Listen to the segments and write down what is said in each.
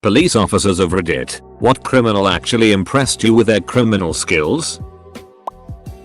Police officers of Reddit, what criminal actually impressed you with their criminal skills?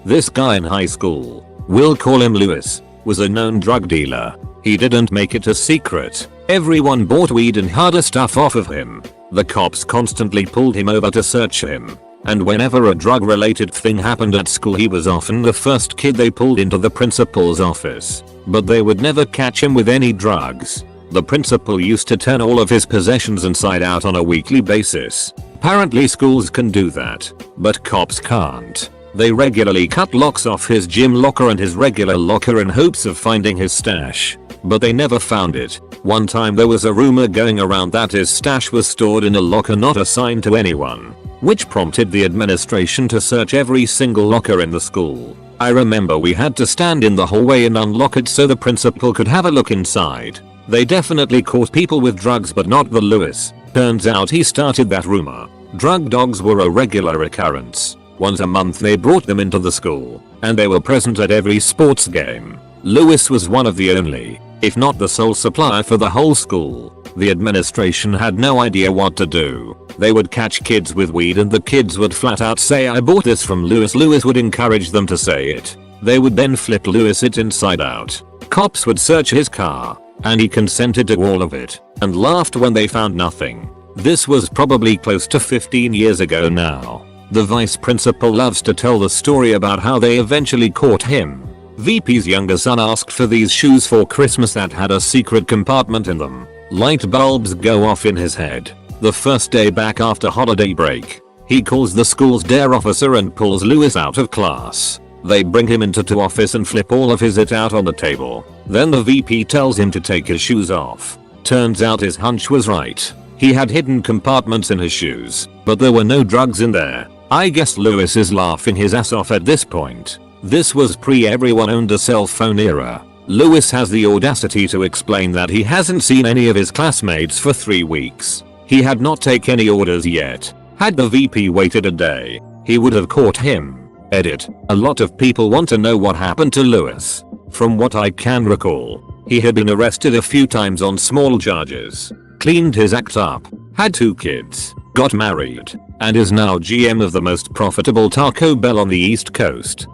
This guy in high school, we'll call him Lewis, was a known drug dealer. He didn't make it a secret. Everyone bought weed and harder stuff off of him. The cops constantly pulled him over to search him. And whenever a drug related thing happened at school, he was often the first kid they pulled into the principal's office. But they would never catch him with any drugs. The principal used to turn all of his possessions inside out on a weekly basis. Apparently schools can do that, but cops can't. They regularly cut locks off his gym locker and his regular locker in hopes of finding his stash. But they never found it. One time there was a rumor going around that his stash was stored in a locker not assigned to anyone, which prompted the administration to search every single locker in the school. I remember we had to stand in the hallway and unlock it so the principal could have a look inside. They definitely caught people with drugs, but not the Lewis. Turns out he started that rumor. Drug dogs were a regular occurrence. Once a month they brought them into the school, and they were present at every sports game. Lewis was one of the only, if not the sole supplier for the whole school. The administration had no idea what to do. They would catch kids with weed and the kids would flat out say, "I bought this from Lewis." Lewis would encourage them to say it. They would then flip Lewis it inside out. Cops would search his car, and he consented to all of it, and laughed when they found nothing. This was probably close to 15 years ago now. The vice principal loves to tell the story about how they eventually caught him. VP's younger son asked for these shoes for Christmas that had a secret compartment in them. Light bulbs go off in his head. The first day back after holiday break, he calls the school's dare officer and pulls Lewis out of class. They bring him into the office and flip all of his it out on the table. Then the VP tells him to take his shoes off. Turns out his hunch was right. He had hidden compartments in his shoes, but there were no drugs in there. I guess Lewis is laughing his ass off at this point. This was pre everyone owned a cell phone era. Lewis has the audacity to explain that he hasn't seen any of his classmates for 3 weeks. He had not taken any orders yet. Had the VP waited a day, he would have caught him. Edit. A lot of people want to know what happened to Lewis. From what I can recall, he had been arrested a few times on small charges, cleaned his act up, had 2 kids, got married, and is now GM of the most profitable Taco Bell on the East Coast.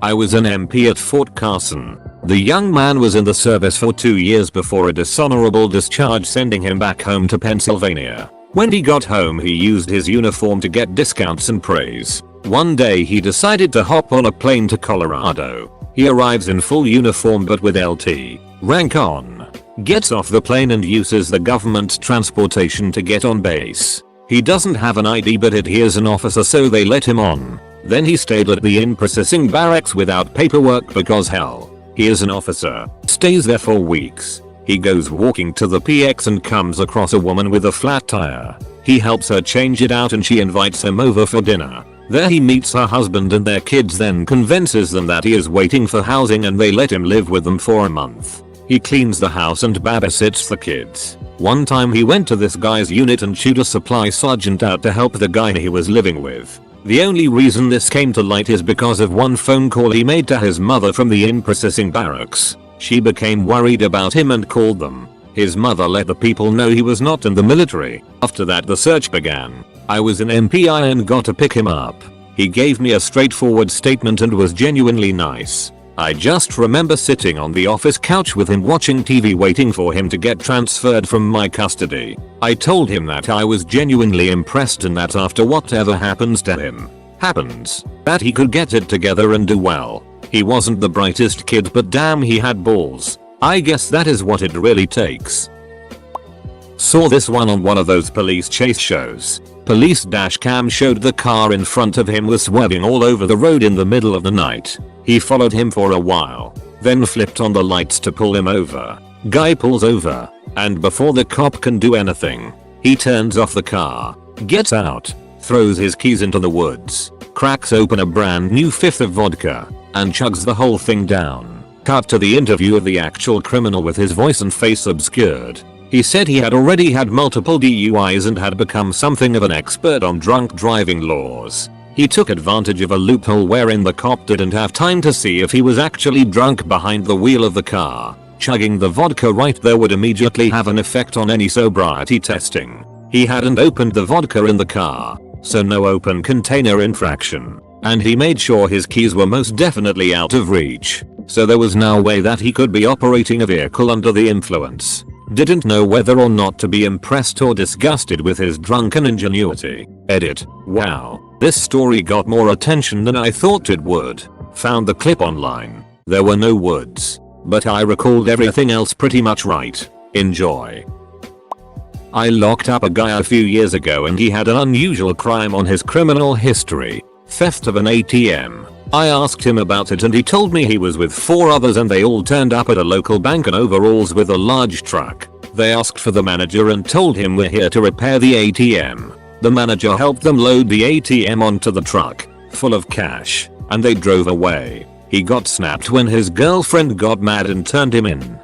I was an MP at Fort Carson. The young man was in the service for 2 years before a dishonorable discharge sending him back home to Pennsylvania. When he got home, he used his uniform to get discounts and praise. One day he decided to hop on a plane to Colorado. He arrives in full uniform but with LT rank on. Gets off the plane and uses the government's transportation to get on base. He doesn't have an ID but hears an officer, so they let him on. Then he stayed at the in-processing barracks without paperwork because hell, he is an officer. Stays there for weeks. He goes walking to the PX and comes across a woman with a flat tire. He helps her change it out and she invites him over for dinner. There he meets her husband and their kids, then convinces them that he is waiting for housing and they let him live with them for a month. He cleans the house and babysits the kids. One time he went to this guy's unit and chewed a supply sergeant out to help the guy he was living with. The only reason this came to light is because of one phone call he made to his mother from the in-processing barracks. She became worried about him and called them. His mother let the people know he was not in the military. After that the search began. I was an MPI and got to pick him up. He gave me a straightforward statement and was genuinely nice. I just remember sitting on the office couch with him watching TV waiting for him to get transferred from my custody. I told him that I was genuinely impressed and that after whatever happens to him, that he could get it together and do well. He wasn't the brightest kid, but damn, he had balls. I guess that is what it really takes. Saw this one on one of those police chase shows. Police dash cam showed the car in front of him was swerving all over the road in the middle of the night. He followed him for a while, then flipped on the lights to pull him over. Guy pulls over, and before the cop can do anything, he turns off the car, gets out, throws his keys into the woods, cracks open a brand new fifth of vodka, and chugs the whole thing down. Cut to the interview of the actual criminal with his voice and face obscured. He said he had already had multiple DUIs and had become something of an expert on drunk driving laws. He took advantage of a loophole wherein the cop didn't have time to see if he was actually drunk behind the wheel of the car. Chugging the vodka right there would immediately have an effect on any sobriety testing. He hadn't opened the vodka in the car, so no open container infraction. And he made sure his keys were most definitely out of reach, so there was no way that he could be operating a vehicle under the influence. Didn't know whether or not to be impressed or disgusted with his drunken ingenuity. Edit. Wow, this story got more attention than I thought it would. Found the clip online. There were no words, but I recalled everything else pretty much right. Enjoy. I locked up a guy a few years ago and he had an unusual crime on his criminal history. Theft of an ATM. I asked him about it and he told me he was with 4 others and they all turned up at a local bank in overalls with a large truck. They asked for the manager and told him we're here to repair the ATM. The manager helped them load the ATM onto the truck, full of cash, and they drove away. He got snapped when his girlfriend got mad and turned him in.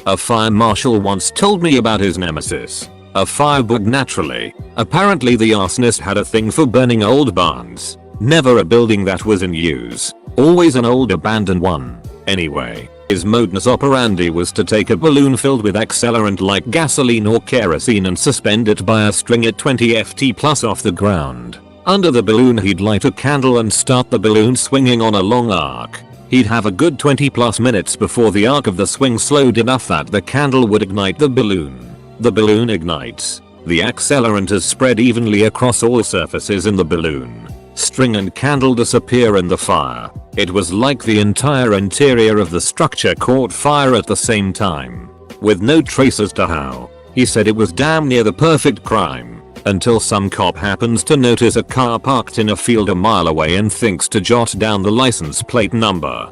A fire marshal once told me about his nemesis. A firebug naturally. Apparently the arsonist had a thing for burning old barns. Never a building that was in use. Always an old abandoned one. Anyway, his modus operandi was to take a balloon filled with accelerant like gasoline or kerosene and suspend it by a string at 20 ft plus off the ground. Under the balloon he'd light a candle and start the balloon swinging on a long arc. He'd have a good 20 plus minutes before the arc of the swing slowed enough that the candle would ignite the balloon. The balloon ignites. The accelerant is spread evenly across all surfaces in the balloon. String and candle disappear in the fire. It was like the entire interior of the structure caught fire at the same time. With no trace as to how. He said it was damn near the perfect crime. Until some cop happens to notice a car parked in a field a mile away and thinks to jot down the license plate number.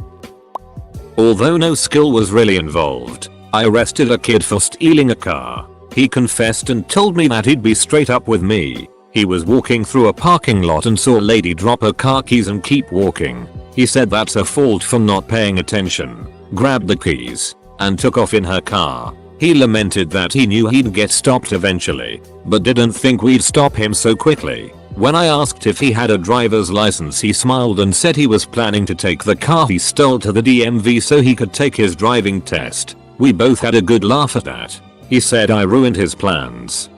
Although no skill was really involved, I arrested a kid for stealing a car. He confessed and told me that he'd be straight up with me. He was walking through a parking lot and saw a lady drop her car keys and keep walking. He said that's her fault for not paying attention, grabbed the keys, and took off in her car. He lamented that he knew he'd get stopped eventually, but didn't think we'd stop him so quickly. When I asked if he had a driver's license he smiled and said he was planning to take the car he stole to the DMV so he could take his driving test. We both had a good laugh at that. He said I ruined his plans.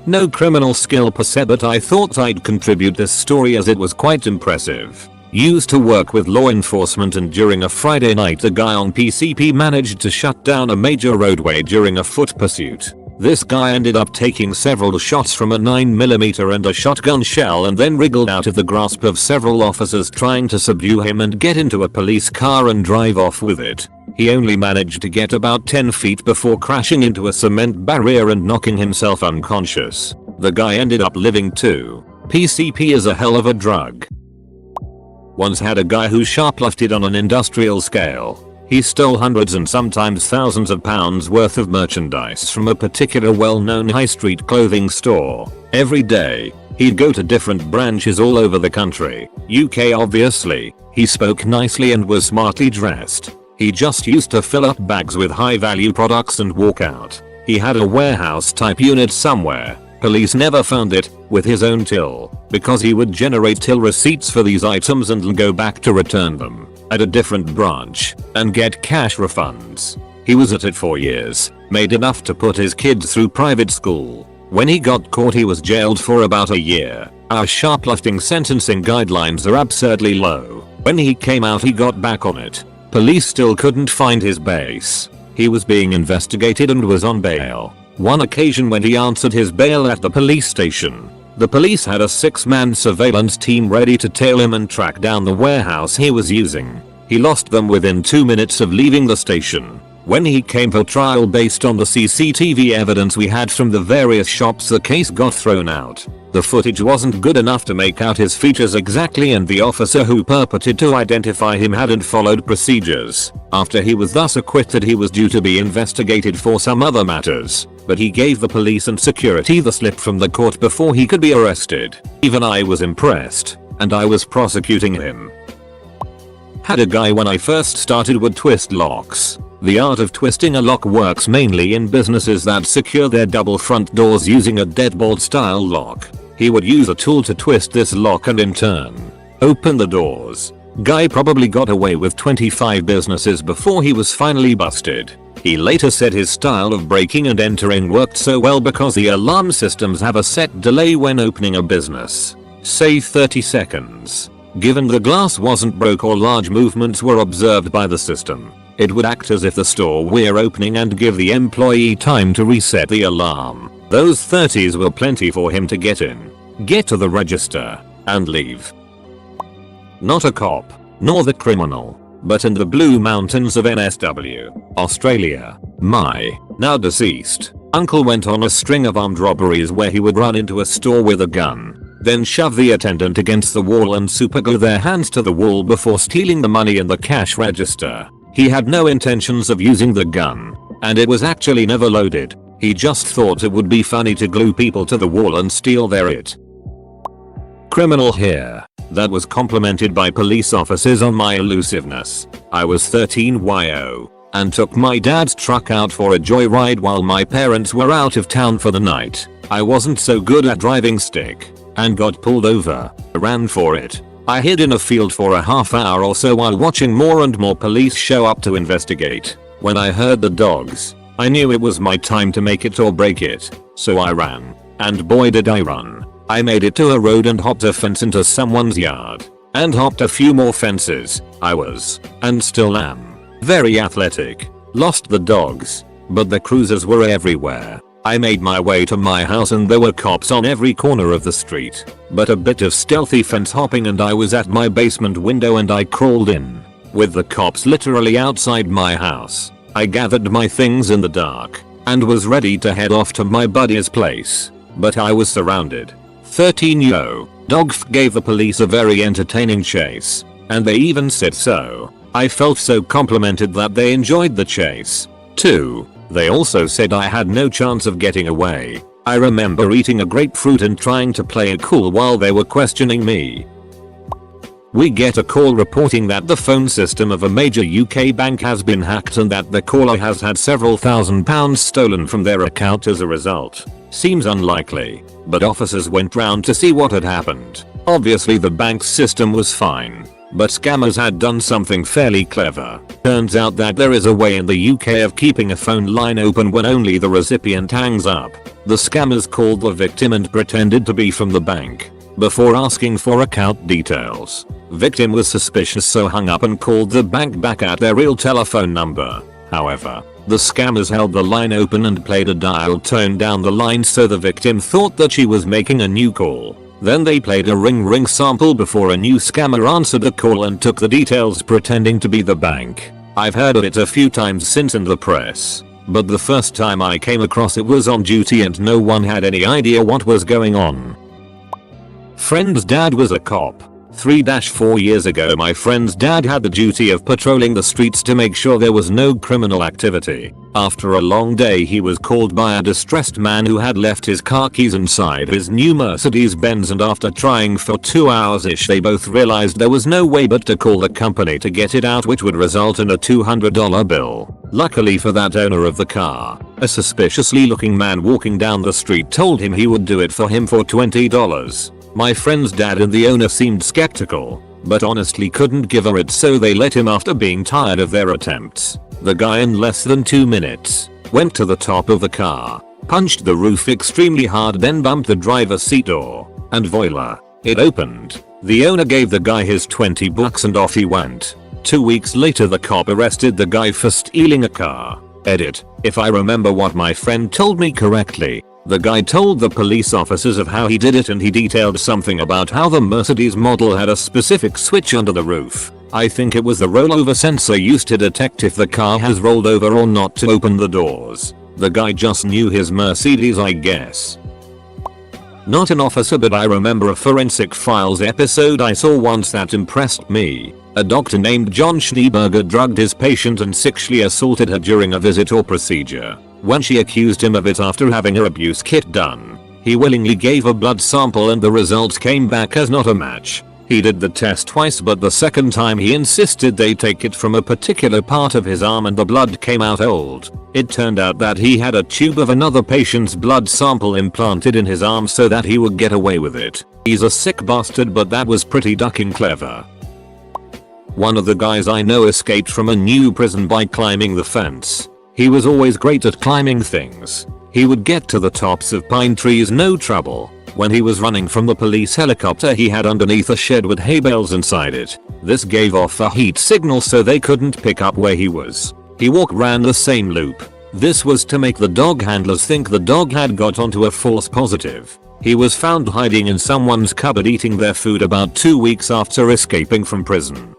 No criminal skill per se, but I thought I'd contribute this story as it was quite impressive. Used to work with law enforcement and during a Friday night a guy on PCP managed to shut down a major roadway during a foot pursuit. This guy ended up taking several shots from a 9mm and a shotgun shell and then wriggled out of the grasp of several officers trying to subdue him and get into a police car and drive off with it. He only managed to get about 10 feet before crashing into a cement barrier and knocking himself unconscious. The guy ended up living too. PCP is a hell of a drug. Once had a guy who shoplifted on an industrial scale. He stole hundreds and sometimes thousands of pounds worth of merchandise from a particular well-known high street clothing store. Every day, he'd go to different branches all over the country. UK obviously. He spoke nicely and was smartly dressed. He just used to fill up bags with high-value products and walk out. He had a warehouse type unit somewhere. Police never found it, with his own till, because he would generate till receipts for these items and go back to return them at a different branch and get cash refunds. He was at it for years, made enough to put his kids through private school. When he got caught he was jailed for about a year. Our shoplifting sentencing guidelines are absurdly low. When he came out he got back on it. Police still couldn't find his base. He was being investigated and was on bail. One occasion when he answered his bail at the police station, the police had a 6-man surveillance team ready to tail him and track down the warehouse he was using. He lost them within 2 minutes of leaving the station. When he came for trial based on the CCTV evidence we had from the various shops the case got thrown out. The footage wasn't good enough to make out his features exactly and the officer who purported to identify him hadn't followed procedures. After he was thus acquitted he was due to be investigated for some other matters, but he gave the police and security the slip from the court before he could be arrested. Even I was impressed, and I was prosecuting him. Had a guy when I first started would twist locks. The art of twisting a lock works mainly in businesses that secure their double front doors using a deadbolt style lock. He would use a tool to twist this lock and in turn, open the doors. Guy probably got away with 25 businesses before he was finally busted. He later said his style of breaking and entering worked so well because the alarm systems have a set delay when opening a business. Say 30 seconds. Given the glass wasn't broke or large movements were observed by the system, it would act as if the store were opening and give the employee time to reset the alarm. Those 30s were plenty for him to get in, get to the register, and leave. Not a cop, nor the criminal, but in the Blue Mountains of NSW, Australia, my, now deceased, uncle went on a string of armed robberies where he would run into a store with a gun, then shove the attendant against the wall and superglue their hands to the wall before stealing the money in the cash register. He had no intentions of using the gun, and it was actually never loaded. He just thought it would be funny to glue people to the wall and steal their it. Criminal here. That was complimented by police officers on my elusiveness. I was 13 YO and took my dad's truck out for a joyride while my parents were out of town for the night. I wasn't so good at driving stick and got pulled over. I ran for it. I hid in a field for a half hour or so while watching more and more police show up to investigate. When I heard the dogs, I knew it was my time to make it or break it, so I ran. And boy did I run. I made it to a road and hopped a fence into someone's yard, and hopped a few more fences. I was, and still am, very athletic. Lost the dogs, but the cruisers were everywhere. I made my way to my house and there were cops on every corner of the street, but a bit of stealthy fence hopping and I was at my basement window and I crawled in, with the cops literally outside my house. I gathered my things in the dark, and was ready to head off to my buddy's place, but I was surrounded. 13 yo. Dogf gave the police a very entertaining chase, and they even said so. I felt so complimented that they enjoyed the chase. 2. They also said I had no chance of getting away. I remember eating a grapefruit and trying to play it cool while they were questioning me. We get a call reporting that the phone system of a major UK bank has been hacked and that the caller has had several £1,000s stolen from their account as a result. Seems unlikely, but officers went round to see what had happened. Obviously the bank's system was fine, but scammers had done something fairly clever. Turns out that there is a way in the UK of keeping a phone line open when only the recipient hangs up. The scammers called the victim and pretended to be from the bank, before asking for account details. Victim was suspicious so hung up and called the bank back at their real telephone number. However, the scammers held the line open and played a dial tone down the line so the victim thought that she was making a new call. Then they played a ring sample before a new scammer answered the call and took the details pretending to be the bank. I've heard of it a few times since in the press, but the first time I came across it was on duty and no one had any idea what was going on. Friend's dad was a cop. 3-4 years ago my friend's dad had the duty of patrolling the streets to make sure there was no criminal activity. After a long day he was called by a distressed man who had left his car keys inside his new Mercedes-Benz and after trying for 2 hours-ish they both realized there was no way but to call the company to get it out, which would result in a $200 bill. Luckily for that owner of the car, a suspiciously looking man walking down the street told him he would do it for him for $20. My friend's dad and the owner seemed skeptical, but honestly couldn't give her it, so they let him after being tired of their attempts. The guy in less than 2 minutes went to the top of the car, punched the roof extremely hard, then bumped the driver's seat door, and voila, it opened. The owner gave the guy his $20 and off he went. 2 weeks later the cop arrested the guy for stealing a car. Edit. If I remember what my friend told me correctly, the guy told the police officers of how he did it and he detailed something about how the Mercedes model had a specific switch under the roof. I think it was the rollover sensor used to detect if the car has rolled over or not to open the doors. The guy just knew his Mercedes, I guess. Not an officer, but I remember a Forensic Files episode I saw once that impressed me. A doctor named John Schneeberger drugged his patient and sexually assaulted her during a visit or procedure. When she accused him of it after having her abuse kit done, he willingly gave a blood sample and the results came back as not a match. He did the test twice, but the second time he insisted they take it from a particular part of his arm and the blood came out old. It turned out that he had a tube of another patient's blood sample implanted in his arm so that he would get away with it. He's a sick bastard, but that was pretty ducking clever. One of the guys I know escaped from a new prison by climbing the fence. He was always great at climbing things. He would get to the tops of pine trees no trouble. When he was running from the police helicopter he had underneath a shed with hay bales inside it. This gave off a heat signal so they couldn't pick up where he was. He ran the same loop. This was to make the dog handlers think the dog had got onto a false positive. He was found hiding in someone's cupboard eating their food about 2 weeks after escaping from prison.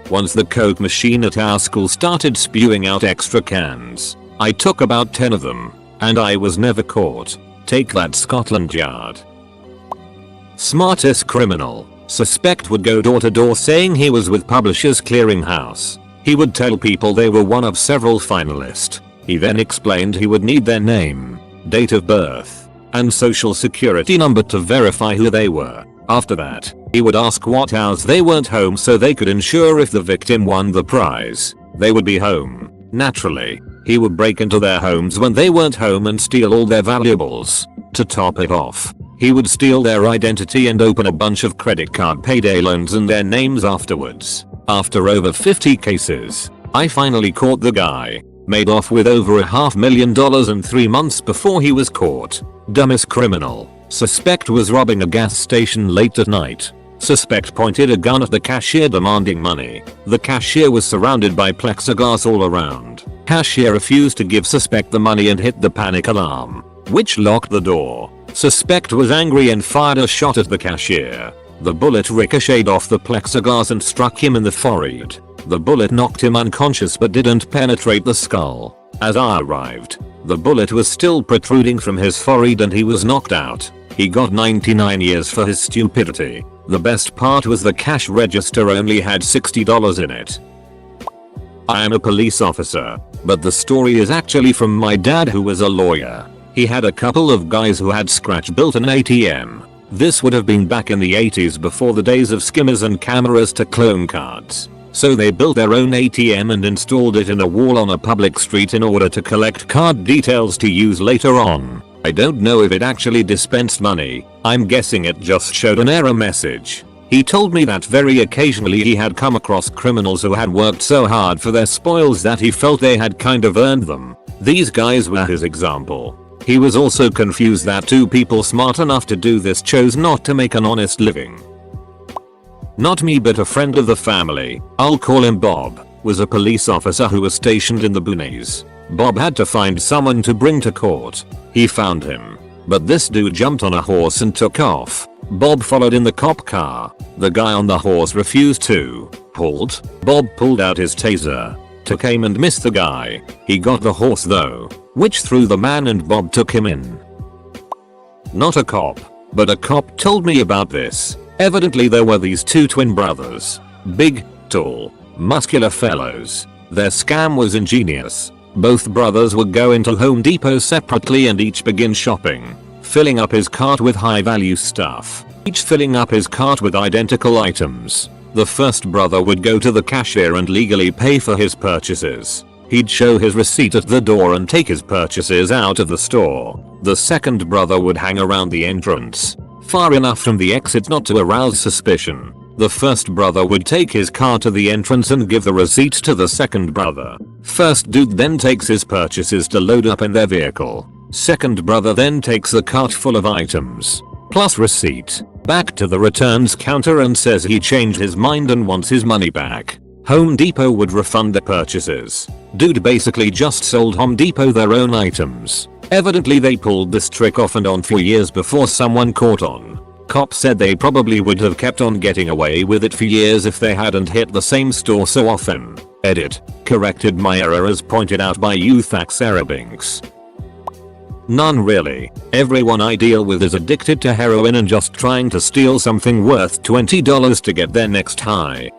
Once the Coke machine at our school started spewing out extra cans. I took about 10 of them, and I was never caught. Take that, Scotland Yard. Smartest criminal. Suspect would go door to door saying he was with Publishers Clearinghouse. He would tell people they were one of several finalists. He then explained he would need their name, date of birth, and social security number to verify who they were. After that, he would ask what hours they weren't home so they could ensure if the victim won the prize, they would be home. Naturally, he would break into their homes when they weren't home and steal all their valuables. To top it off, he would steal their identity and open a bunch of credit card payday loans in their names afterwards. After over 50 cases, I finally caught the guy. Made off with over $500,000 in 3 months before he was caught. Dumbest criminal. Suspect was robbing a gas station late at night. Suspect pointed a gun at the cashier demanding money. The cashier was surrounded by plexiglass all around. Cashier refused to give suspect the money and hit the panic alarm, which locked the door. Suspect was angry and fired a shot at the cashier. The bullet ricocheted off the plexiglass and struck him in the forehead. The bullet knocked him unconscious but didn't penetrate the skull. As I arrived, the bullet was still protruding from his forehead and he was knocked out. He got 99 years for his stupidity. The best part was the cash register only had $60 in it. I am a police officer, but the story is actually from my dad who was a lawyer. He had a couple of guys who had scratch-built an ATM. This would have been back in the 80s before the days of skimmers and cameras to clone cards. So they built their own ATM and installed it in a wall on a public street in order to collect card details to use later on. I don't know if it actually dispensed money. I'm guessing it just showed an error message. He told me that very occasionally he had come across criminals who had worked so hard for their spoils that he felt they had kind of earned them. These guys were his example. He was also confused that 2 people smart enough to do this chose not to make an honest living. Not me but a friend of the family, I'll call him Bob, was a police officer who was stationed in the boonies. Bob had to find someone to bring to court. He found him, but this dude jumped on a horse and took off. Bob followed in the cop car. The guy on the horse refused to halt. Bob pulled out his taser, took aim and missed the guy. He got the horse though, which threw the man and Bob took him in. Not a cop, but a cop told me about this. Evidently there were these 2 twin brothers. Big, tall, muscular fellows. Their scam was ingenious. Both brothers would go into Home Depot separately and each begin shopping, filling up his cart with high value stuff, each filling up his cart with identical items. The first brother would go to the cashier and legally pay for his purchases. He'd show his receipt at the door and take his purchases out of the store. The second brother would hang around the entrance, far enough from the exit not to arouse suspicion. The first brother would take his car to the entrance and give the receipt to the second brother. First dude then takes his purchases to load up in their vehicle. Second brother then takes the cart full of items, plus receipt, back to the returns counter and says he changed his mind and wants his money back. Home Depot would refund the purchases. Dude basically just sold Home Depot their own items. Evidently they pulled this trick off and on for years before someone caught on. Cops said they probably would have kept on getting away with it for years if they hadn't hit the same store so often. Edit. Corrected my error as pointed out by Youthax Arabinks. None really. Everyone I deal with is addicted to heroin and just trying to steal something worth $20 to get their next high.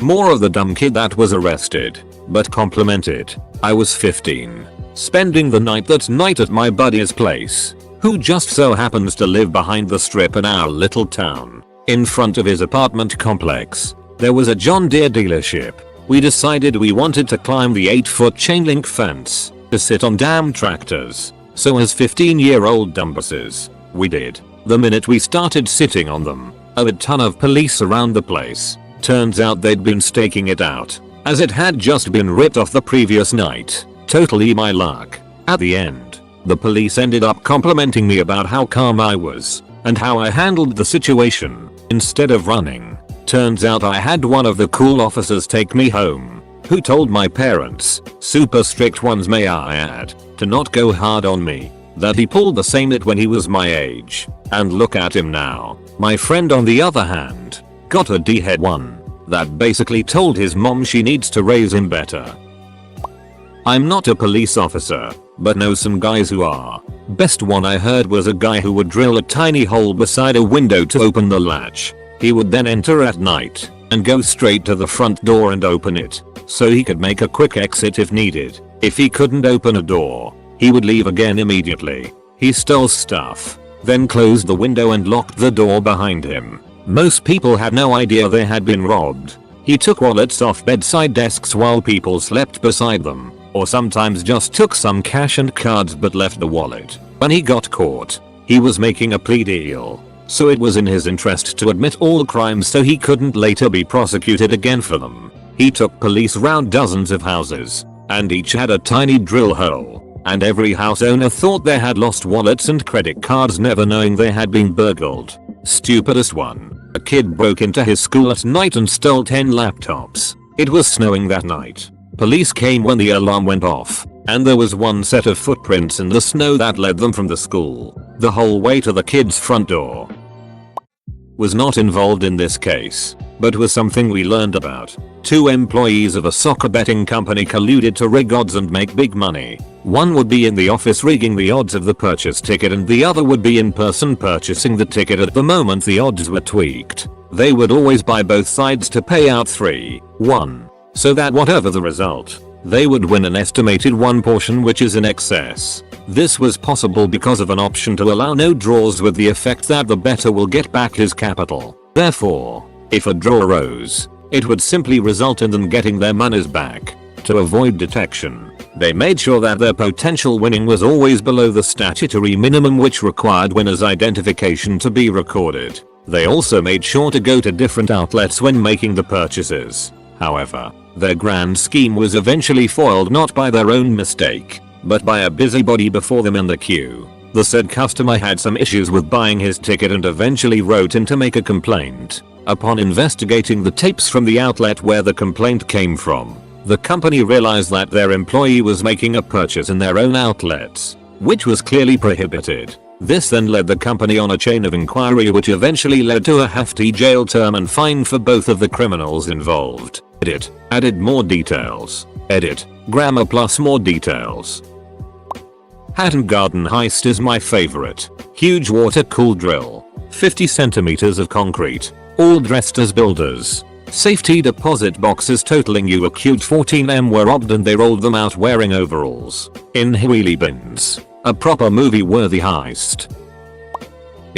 More of the dumb kid that was arrested, but complimented. I was 15. Spending the night that night at my buddy's place, who just so happens to live behind the strip in our little town. In front of his apartment complex, there was a John Deere dealership. We decided we wanted to climb the 8-foot chain link fence to sit on damn tractors. So as 15-year-old dumbasses, we did. The minute we started sitting on them, a ton of police around the place. Turns out they'd been staking it out, as it had just been ripped off the previous night. Totally my luck. At the end, the police ended up complimenting me about how calm I was and how I handled the situation instead of running. Turns out I had one of the cool officers take me home, who told my parents, super strict ones may I add, to not go hard on me, that he pulled the same it when he was my age. And look at him now. My friend on the other hand, got a D-head one that basically told his mom she needs to raise him better. I'm not a police officer, but know some guys who are. Best one I heard was a guy who would drill a tiny hole beside a window to open the latch. He would then enter at night and go straight to the front door and open it, so he could make a quick exit if needed. If he couldn't open a door, he would leave again immediately. He stole stuff, then closed the window and locked the door behind him. Most people had no idea they had been robbed. He took wallets off bedside desks while people slept beside them, or sometimes just took some cash and cards but left the wallet. When he got caught, he was making a plea deal, so it was in his interest to admit all crimes so he couldn't later be prosecuted again for them. He took police round dozens of houses, and each had a tiny drill hole, and every house owner thought they had lost wallets and credit cards, never knowing they had been burgled. Stupidest one. A kid broke into his school at night and stole 10 laptops. It was snowing that night. Police came when the alarm went off, and there was one set of footprints in the snow that led them from the school the whole way to the kid's front door. Was not involved in this case, but was something we learned about. 2 employees of a soccer betting company colluded to rig odds and make big money. One would be in the office rigging the odds of the purchase ticket and the other would be in person purchasing the ticket at the moment the odds were tweaked. They would always buy both sides to pay out 3-1, so that whatever the result, they would win an estimated one portion which is in excess. This was possible because of an option to allow no draws, with the effect that the bettor will get back his capital. Therefore, if a draw arose, it would simply result in them getting their monies back. To avoid detection, they made sure that their potential winning was always below the statutory minimum, which required winners' identification to be recorded. They also made sure to go to different outlets when making the purchases. However, their grand scheme was eventually foiled not by their own mistake, but by a busybody before them in the queue. The said customer had some issues with buying his ticket and eventually wrote in to make a complaint. Upon investigating the tapes from the outlet where the complaint came from, the company realized that their employee was making a purchase in their own outlets, which was clearly prohibited. This then led the company on a chain of inquiry which eventually led to a hefty jail term and fine for both of the criminals involved. Edit. Added more details. Edit. Grammar plus more details. Hatton Garden heist is my favorite. Huge water cooled drill. 50 centimeters of concrete, all dressed as builders. Safety deposit boxes totaling a cute 14M were robbed and they rolled them out wearing overalls in wheelie bins. A proper movie worthy heist.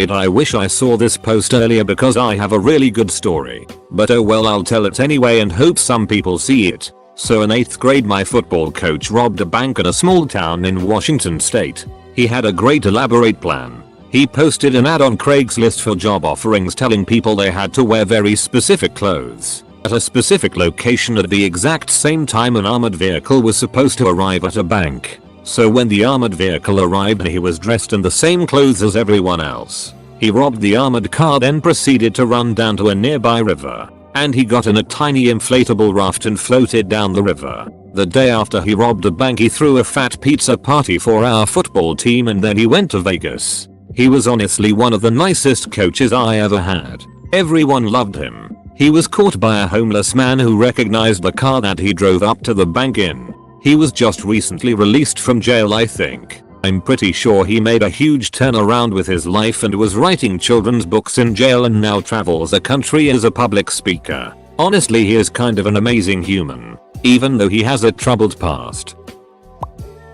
I wish I saw this post earlier because I have a really good story, but oh well, I'll tell it anyway and hope some people see it. So in 8th grade my football coach robbed a bank in a small town in Washington state. He had a great elaborate plan. He posted an ad on Craigslist for job offerings telling people they had to wear very specific clothes at a specific location at the exact same time an armored vehicle was supposed to arrive at a bank. So when the armored vehicle arrived he was dressed in the same clothes as everyone else. He robbed the armored car, then proceeded to run down to a nearby river, and he got in a tiny inflatable raft and floated down the river. The day after he robbed a bank he threw a fat pizza party for our football team and then he went to Vegas. He was honestly one of the nicest coaches I ever had. Everyone loved him. He was caught by a homeless man who recognized the car that he drove up to the bank in. He was just recently released from jail, I think. I'm pretty sure he made a huge turnaround with his life and was writing children's books in jail and now travels the country as a public speaker. Honestly, he is kind of an amazing human, even though he has a troubled past.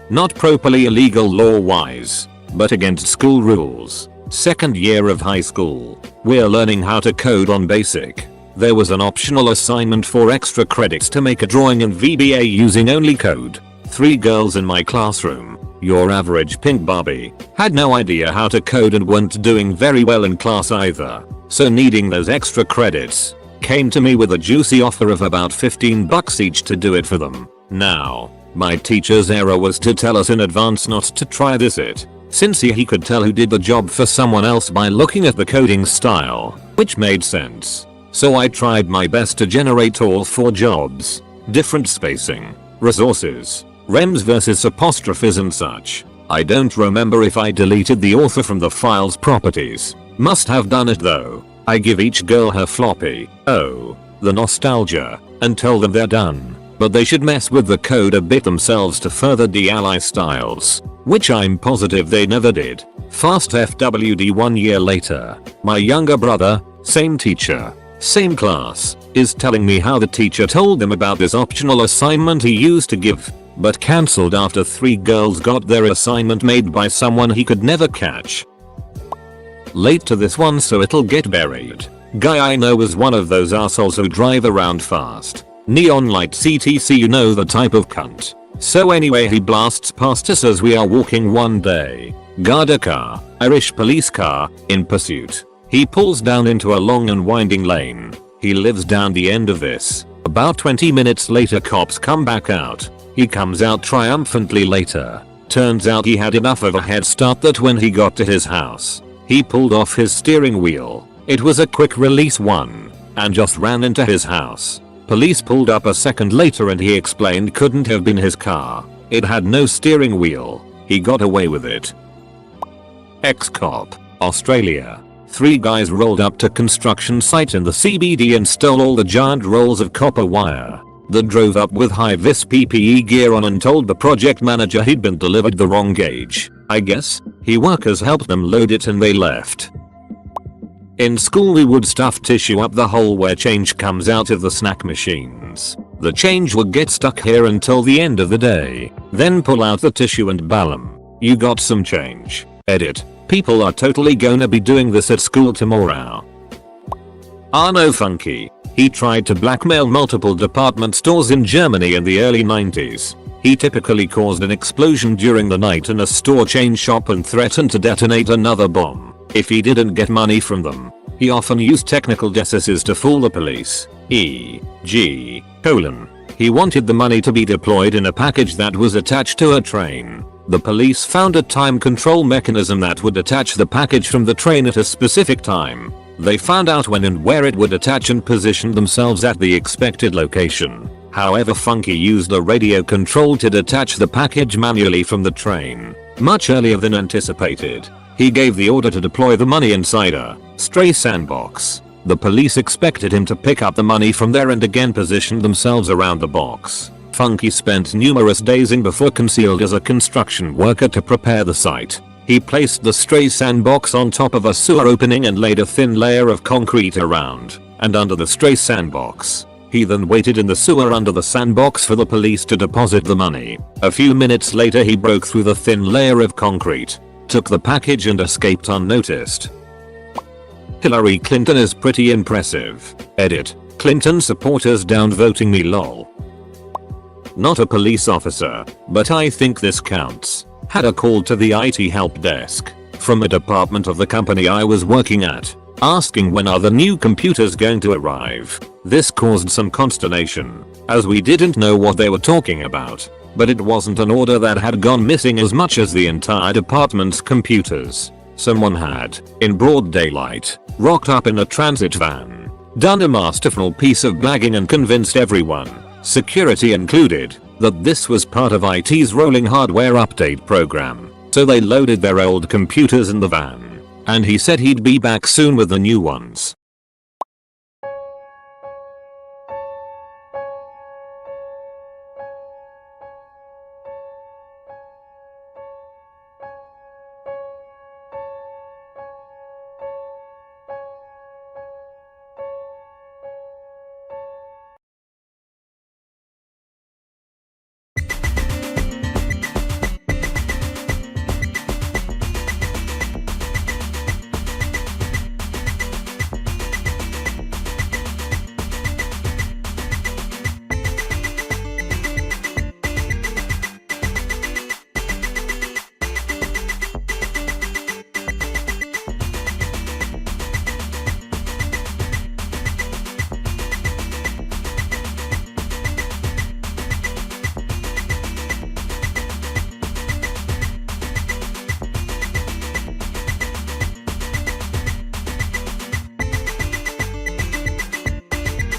Not properly illegal law-wise, but against school rules. Second year of high school. We're learning how to code on BASIC. There was an optional assignment for extra credits to make a drawing in VBA using only code. 3 girls in my classroom, your average pink Barbie, had no idea how to code and weren't doing very well in class either. So needing those extra credits, came to me with a juicy offer of about $15 each to do it for them. Now, my teacher's error was to tell us in advance not to try this since he could tell who did the job for someone else by looking at the coding style, which made sense. So I tried my best to generate all 4 jobs, different spacing, resources, rems versus apostrophes and such. I don't remember if I deleted the author from the file's properties. Must have done it though. I give each girl her floppy, oh, the nostalgia, and tell them they're done. But they should mess with the code a bit themselves to further de-ally styles, which I'm positive they never did. Fast FWD 1 year later, my younger brother, same teacher, same class, is telling me how the teacher told them about this optional assignment he used to give, but cancelled after 3 girls got their assignment made by someone he could never catch. Late to this one so it'll get buried. Guy I know was one of those assholes who drive around fast. Neon light CTC, you know the type of cunt. So anyway, he blasts past us as we are walking one day. Garda car, Irish police car, in pursuit. He pulls down into a long and winding lane. He lives down the end of this. About 20 minutes later cops come back out. He comes out triumphantly later. Turns out he had enough of a head start that when he got to his house, he pulled off his steering wheel. It was a quick release one, and just ran into his house. Police pulled up a second later and he explained couldn't have been his car. It had no steering wheel. He got away with it. Ex-cop, Australia. 3 guys rolled up to construction site in the CBD and stole all the giant rolls of copper wire. They drove up with high-vis PPE gear on and told the project manager he'd been delivered the wrong gauge. I guess, workers helped them load it and they left. In school we would stuff tissue up the hole where change comes out of the snack machines. The change would get stuck here until the end of the day. Then pull out the tissue and ballum. You got some change. Edit. People are totally gonna be doing this at school tomorrow. Arno Funky. He tried to blackmail multiple department stores in Germany in the early 90s. He typically caused an explosion during the night in a store chain shop and threatened to detonate another bomb if he didn't get money from them. He often used technical devices to fool the police, e.g., he wanted the money to be deployed in a package that was attached to a train. The police found a time control mechanism that would attach the package from the train at a specific time. They found out when and where it would attach and positioned themselves at the expected location. However, Funky used a radio control to detach the package manually from the train, much earlier than anticipated. He gave the order to deploy the money inside a stray sandbox. The police expected him to pick up the money from there and again positioned themselves around the box. Funky spent numerous days in before concealed as a construction worker to prepare the site. He placed the stray sandbox on top of a sewer opening and laid a thin layer of concrete around and under the stray sandbox. He then waited in the sewer under the sandbox for the police to deposit the money. A few minutes later he broke through the thin layer of concrete, took the package and escaped unnoticed. Hillary Clinton is pretty impressive. Edit. Clinton supporters down voting me lol. Not a police officer, but I think this counts. Had a call to the IT help desk from a department of the company I was working at, asking when are the new computers going to arrive. This caused some consternation, as we didn't know what they were talking about. But it wasn't an order that had gone missing as much as the entire department's computers. Someone had, in broad daylight, rocked up in a transit van, done a masterful piece of blagging and convinced everyone, security included, that this was part of IT's rolling hardware update program. So they loaded their old computers in the van, and he said he'd be back soon with the new ones.